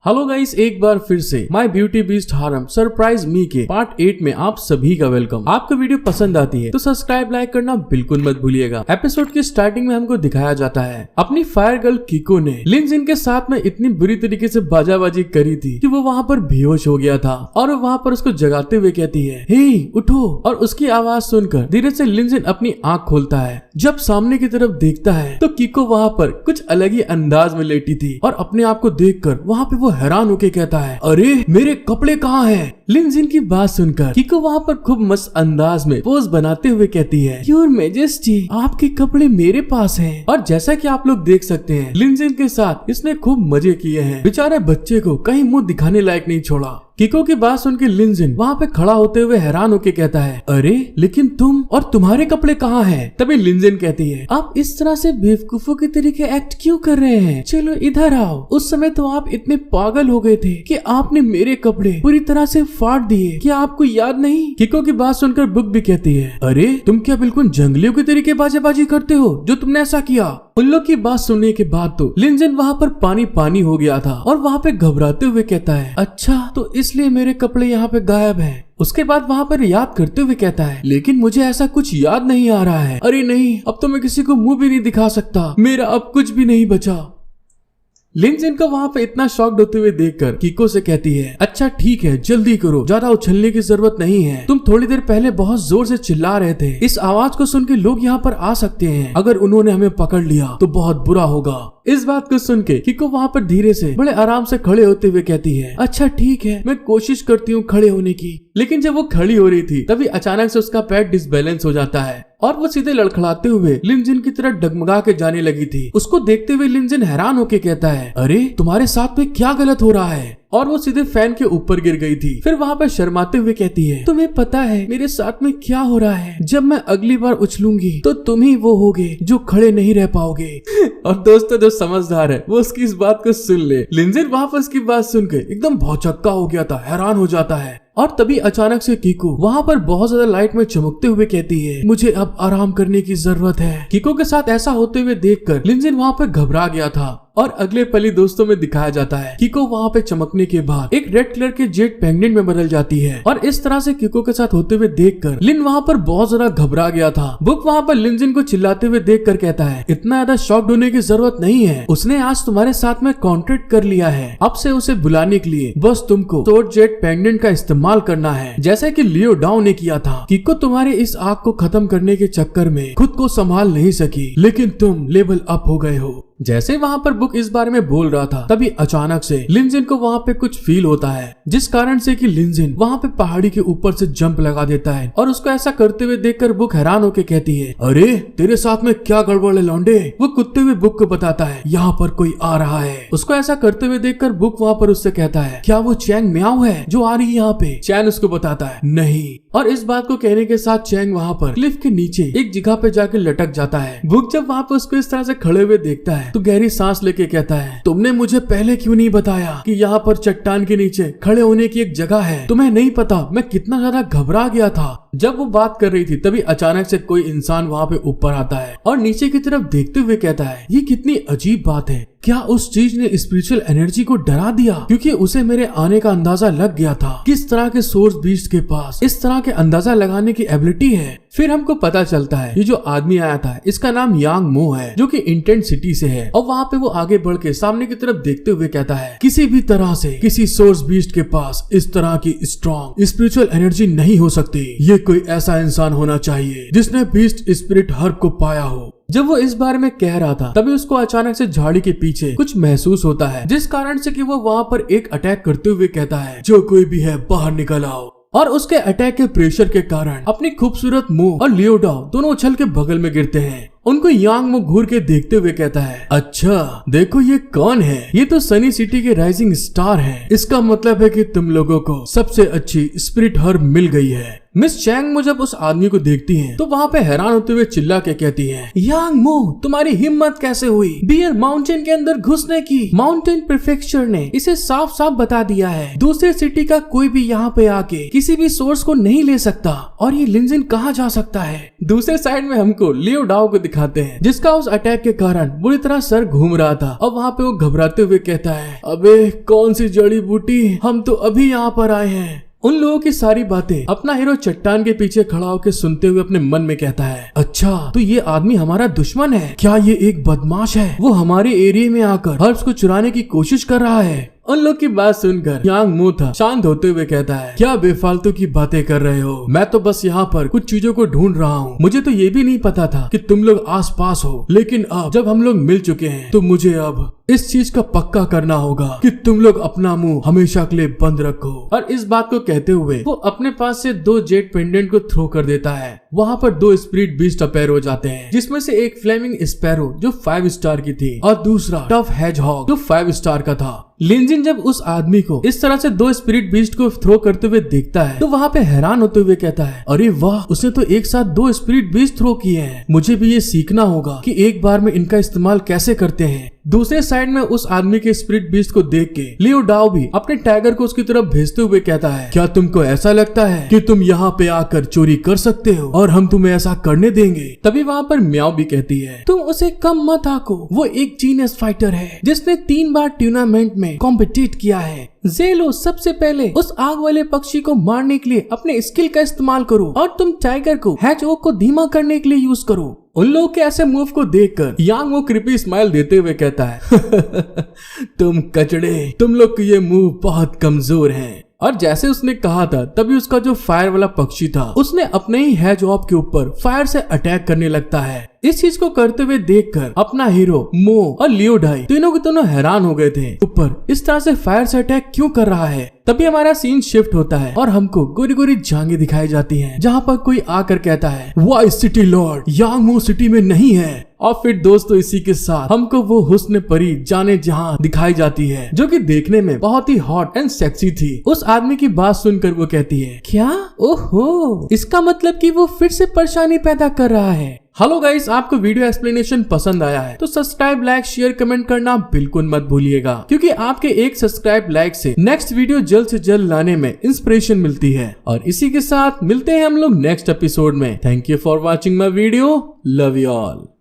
Hello guys, एक बार फिर से my beauty beast harem surprise me के पार्ट 8 में आप सभी का वेलकम। आपको वीडियो पसंद आती है तो सब्सक्राइब लाइक करना बिल्कुल मत भूलिएगा। एपिसोड की स्टार्टिंग में हमको दिखाया जाता है अपनी फायर गर्ल किको ने लिन जिन के साथ में इतनी बुरी तरीके से बाजाबाजी करी थी कि वो वहाँ पर बेहोश हो गया था और वो वहाँ पर उसको जगाते हुए कहती है, हे उठो। और उसकी आवाज सुनकर धीरे से लिन जिन अपनी आँख खोलता है। जब सामने की तरफ देखता है तो किको वहाँ पर कुछ अलग ही अंदाज में लेटी थी और अपने आप को देखकर वहाँ पे वो हैरान होके कहता है, अरे मेरे कपड़े कहाँ हैं? लिन जिन की बात सुनकर किको वहाँ पर खूब मस्त अंदाज में पोज बनाते हुए कहती है, योर मेजेस्टी, आपके कपड़े मेरे पास हैं। और जैसा कि आप लोग देख सकते हैं लिन जिन के साथ इसने खूब मजे किए हैं। बेचारे बच्चे को कहीं मुंह दिखाने लायक नहीं छोड़ा। किको की बात सुन के लिन जिन वहाँ पे खड़ा होते हुए हैरान होके कहता है, अरे लेकिन तुम और तुम्हारे कपड़े कहाँ हैं? तभी लिन जिन कहती है, आप इस तरह से बेवकूफों के तरीके एक्ट क्यों कर रहे हैं? चलो इधर आओ। उस समय तो आप इतने पागल हो गए थे कि आपने मेरे कपड़े पूरी तरह से फाड़ दिए। क्या आपको याद नहीं? किको की बात सुनकर बुक भी कहती है, अरे तुम क्या बिल्कुल जंगलियों के तरीके बाजेबाजी करते हो जो तुमने ऐसा किया? उन लोग की बात सुनने के बाद तो लिन जिन वहाँ पर पानी पानी हो गया था और वहाँ पे घबराते हुए कहता है, अच्छा तो इसलिए मेरे कपड़े यहाँ पे गायब हैं। उसके बाद वहाँ पर याद करते हुए कहता है, लेकिन मुझे ऐसा कुछ याद नहीं आ रहा है। अरे नहीं, अब तो मैं किसी को मुंह भी नहीं दिखा सकता, मेरा अब कुछ भी नहीं बचा। लिन जिन को वहाँ पे इतना शॉक्ड होते हुए देखकर किको से कहती है, अच्छा ठीक है, जल्दी करो, ज्यादा उछलने की जरूरत नहीं है। तुम थोड़ी देर पहले बहुत जोर से चिल्ला रहे थे, इस आवाज को सुन के लोग यहाँ पर आ सकते हैं। अगर उन्होंने हमें पकड़ लिया तो बहुत बुरा होगा। इस बात को सुन के किको वहाँ पर धीरे से बड़े आराम से खड़े होते हुए कहती है, अच्छा ठीक है, मैं कोशिश करती हूँ खड़े होने की। लेकिन जब वो खड़ी हो रही थी तभी अचानक से उसका पैर डिसबैलेंस हो जाता है और वो सीधे लड़खड़ाते हुए लिन जिन की तरफ डगमगा के जाने लगी थी। उसको देखते हुए लिन जिन हैरान होके कहता है, अरे तुम्हारे साथ में क्या गलत हो रहा है? और वो सीधे फैन के ऊपर गिर गई थी। फिर वहाँ पर शर्माते हुए कहती है, तुम्हें पता है मेरे साथ में क्या हो रहा है? जब मैं अगली बार उछलूंगी तो तुम ही वो होगे जो खड़े नहीं रह पाओगे। और दोस्तों जो समझदार है वो उसकी इस बात को सुन ले। लिन जिन वहाँ पर उसकी बात सुनकर एकदम भौचक्का हो गया था, हैरान हो जाता है। और तभी अचानक से किको वहाँ पर बहुत ज्यादा लाइट में चमकते हुए कहती है, मुझे अब आराम करने की जरूरत है। किको के साथ ऐसा होते हुए देखकर लिन जिन वहाँ पर घबरा गया था। और अगले पल ही दोस्तों में दिखाया जाता है किको वहाँ पे चमकने के बाद एक रेड कलर के जेट पेंगुइन में बदल जाती है। और इस तरह से किको के साथ होते हुए देखकर लिन वहाँ पर बहुत ज्यादा घबरा गया था। बुक वहाँ पर लिन जिन को चिल्लाते हुए देखकर कहता है, इतना ज्यादा शॉक्ड होने की जरूरत नहीं है, उसने आज तुम्हारे साथ में कॉन्ट्रैक्ट कर लिया है। अब से उसे बुलाने के लिए बस तुमको स्वॉर्ड जेट पेंगुइन का इस्तेमाल करना है, जैसा कि लियो डाउ ने किया था। किको तुम्हारे इस आग को खत्म करने के चक्कर में खुद को संभाल नहीं सकी, लेकिन तुम लेवल अप हो गए हो। जैसे वहाँ पर बुक इस बारे में बोल रहा था तभी अचानक से लिन जिन को वहाँ पे कुछ फील होता है, जिस कारण से कि लिन जिन वहाँ पे पहाड़ी के ऊपर से जंप लगा देता है। और उसको ऐसा करते हुए देखकर बुक हैरान होके कहती है, अरे तेरे साथ में क्या गड़बड़ है लौंडे? वो कुत्ते हुए बुक को बताता है, यहाँ पर कोई आ रहा है। उसको ऐसा करते हुए देखकर बुक वहाँ पर उससे कहता है, क्या वो चैंग म्याऊ है जो आ रही है यहाँ पे? चैन उसको बताता है, नहीं। और इस बात को कहने के साथ चैंग वहाँ पर क्लिफ के नीचे एक जगह पे जाके लटक जाता है। बुक जब वहाँ पर उसको इस तरह से खड़े हुए देखता है तो गहरी सांस लेके कहता है, तुमने मुझे पहले क्यों नहीं बताया कि यहाँ पर चट्टान के नीचे खड़े होने की एक जगह है? तुम्हें नहीं पता मैं कितना ज्यादा घबरा गया था। जब वो बात कर रही थी तभी अचानक से कोई इंसान वहाँ पे ऊपर आता है और नीचे की तरफ देखते हुए कहता है, ये कितनी अजीब बात है, क्या उस चीज ने स्पिरिचुअल एनर्जी को डरा दिया? क्योंकि उसे मेरे आने का अंदाजा लग गया था। किस तरह के सोर्स बीस्ट के पास इस तरह के अंदाजा लगाने की एबिलिटी है। फिर हमको पता चलता है ये जो आदमी आया था इसका नाम यांग मो है, जो कि इंटेंट सिटी से है। और वहाँ पे वो आगे बढ़ के सामने की तरफ देखते हुए कहता है, किसी भी तरह से किसी सोर्स बीस्ट के पास इस तरह की स्ट्रॉन्ग स्पिरिचुअल एनर्जी नहीं हो सकती। ये कोई ऐसा इंसान होना चाहिए जिसने बीस्ट स्पिरिट हर्ब को पाया हो। जब वो इस बारे में कह रहा था तभी उसको अचानक से झाड़ी के पीछे कुछ महसूस होता है, जिस कारण से कि वो वहाँ पर एक अटैक करते हुए कहता है, जो कोई भी है बाहर निकल आओ। और उसके अटैक के प्रेशर के कारण अपनी खूबसूरत मुंह और लियो डाउ दोनों उछल के बगल में गिरते हैं। उनको यांग मो घूर के देखते हुए कहता है, अच्छा देखो ये कौन है? ये तो सनी सिटी के राइजिंग स्टार है। इसका मतलब है कि तुम लोगों को सबसे अच्छी स्पिरिट हर्ब मिल गई है। मिस चैंग मो जब उस आदमी को देखती हैं तो वहाँ पे हैरान होते हुए चिल्ला के कहती है, यांग मो तुम्हारी हिम्मत कैसे हुई बियर माउंटेन के अंदर घुसने की? माउंटेन प्रीफेक्चर ने इसे साफ साफ बता दिया है, दूसरे सिटी का कोई भी यहाँ पे आके किसी भी सोर्स को नहीं ले सकता। और ये लिन जिन कहाँ जा सकता है? दूसरे साइड में हमको लियो डाउ को दिखाते हैं जिसका उस अटैक के कारण बुरी तरह सर घूम रहा था। अब वहाँ पे वो घबराते हुए कहता है, अबे कौन सी जड़ी बूटी, हम तो अभी यहाँ पर आए हैं। उन लोगों की सारी बातें अपना हीरो चट्टान के पीछे खड़ा होकर सुनते हुए अपने मन में कहता है, अच्छा तो ये आदमी हमारा दुश्मन है क्या? ये एक बदमाश है, वो हमारे एरिया में आकर हर्ब्स को चुराने की कोशिश कर रहा है। उन लोग की बात सुनकर यांग मो था शांत होते हुए कहता है, क्या बेफालतू की बातें कर रहे हो? मैं तो बस यहाँ पर कुछ चीजों को ढूंढ रहा हूँ। मुझे तो ये भी नहीं पता था कि तुम लोग आस पास हो, लेकिन अब जब हम लोग मिल चुके हैं तो मुझे अब इस चीज का पक्का करना होगा कि तुम लोग अपना मुंह हमेशा के लिए बंद रखो। और इस बात को कहते हुए वो अपने पास से 2 जेट पेंडेंट को थ्रो कर देता है। वहाँ पर 2 स्पिरिट बीस्ट अपेयर हो जाते हैं, जिसमें से एक फ्लेमिंग स्पैरो जो 5 स्टार की थी और दूसरा टफ हेजहॉग जो 5 स्टार का था। लिनजिन जब उस आदमी को इस तरह से 2 स्पिरिट बीस्ट को थ्रो करते हुए देखता है तो वहाँ पे हैरान होते हुए कहता है, अरे वाह, उसने तो एक साथ 2 स्पिरिट बीस्ट थ्रो किए हैं। मुझे भी ये सीखना होगा कि एक बार में इनका इस्तेमाल कैसे करते हैं। दूसरे साइड में उस आदमी के स्पिरिट बीस्ट को देख के लियो डाओ भी अपने टाइगर को उसकी तरफ भेजते हुए कहता है, क्या तुमको ऐसा लगता है कि तुम यहाँ पे आकर चोरी कर सकते हो और हम तुम्हें ऐसा करने देंगे? तभी वहाँ पर म्याओ भी कहती है, तुम उसे कम मत आको, वो एक जीनियस फाइटर है जिसने 3 बार टूर्नामेंट में कॉम्पिटिट किया है। जेलो, सबसे पहले उस आग वाले पक्षी को मारने के लिए अपने स्किल का इस्तेमाल करो और तुम टाइगर को हैचओक को धीमा करने के लिए यूज करो। उन लोगों के ऐसे मूव को देखकर यांग वो क्रिपी स्माइल देते हुए कहता है, तुम कचड़े, तुम लोग के ये मूव बहुत कमजोर हैं। और जैसे उसने कहा था तभी उसका जो फायर वाला पक्षी था उसने अपने ही हेजहॉग के ऊपर फायर से अटैक करने लगता है। इस चीज को करते हुए देखकर अपना हीरो मो और लियो डाई तीनों के दोनों हैरान हो गए थे, ऊपर इस तरह से फायर से अटैक क्यों कर रहा है। तभी हमारा सीन शिफ्ट होता है और हमको गोरी गोरी जांघें दिखाई जाती हैं, जहाँ पर कोई आकर कहता है, वाई सिटी लॉर्ड, यांग मो सिटी में नहीं है। और फिर दोस्तों इसी के साथ हमको वो हुस्न परी जाने जहां दिखाई जाती है, जो कि देखने में बहुत ही हॉट एंड सेक्सी थी। उस आदमी की बात सुनकर वो कहती है, क्या? ओहो, इसका मतलब कि वो फिर से परेशानी पैदा कर रहा है। हेलो गाइस, आपको वीडियो एक्सप्लेनेशन पसंद आया है तो सब्सक्राइब, लाइक, शेयर, कमेंट करना बिल्कुल मत भूलिएगा, क्योंकि आपके एक सब्सक्राइब, लाइक से नेक्स्ट वीडियो जल्द से जल्द लाने में इंस्पिरेशन मिलती है। और इसी के साथ मिलते हैं हम लोग नेक्स्ट एपिसोड में। Thank you for watching my video. Love you all.